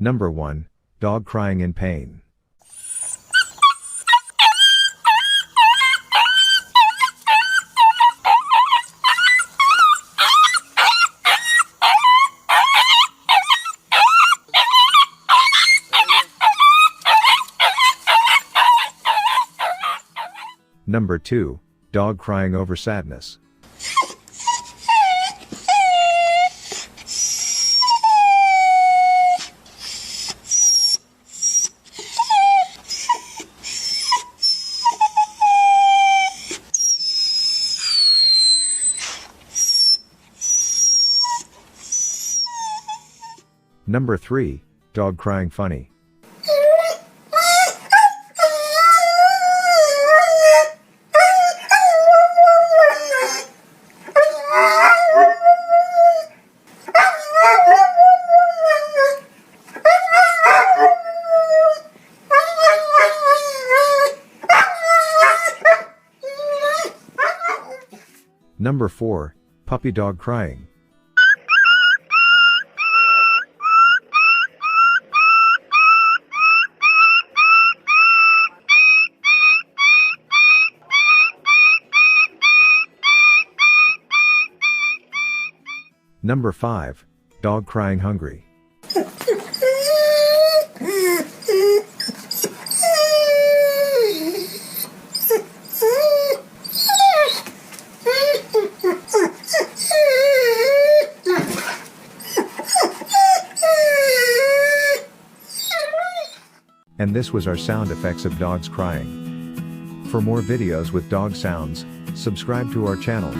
Number 1, dog crying in pain. Number 2, dog crying over sadness. Number 3, dog crying funny. Number 4, puppy dog crying. Number 5, dog crying hungry. And this was our sound effects of dogs crying. For more videos with dog sounds, subscribe to our channel.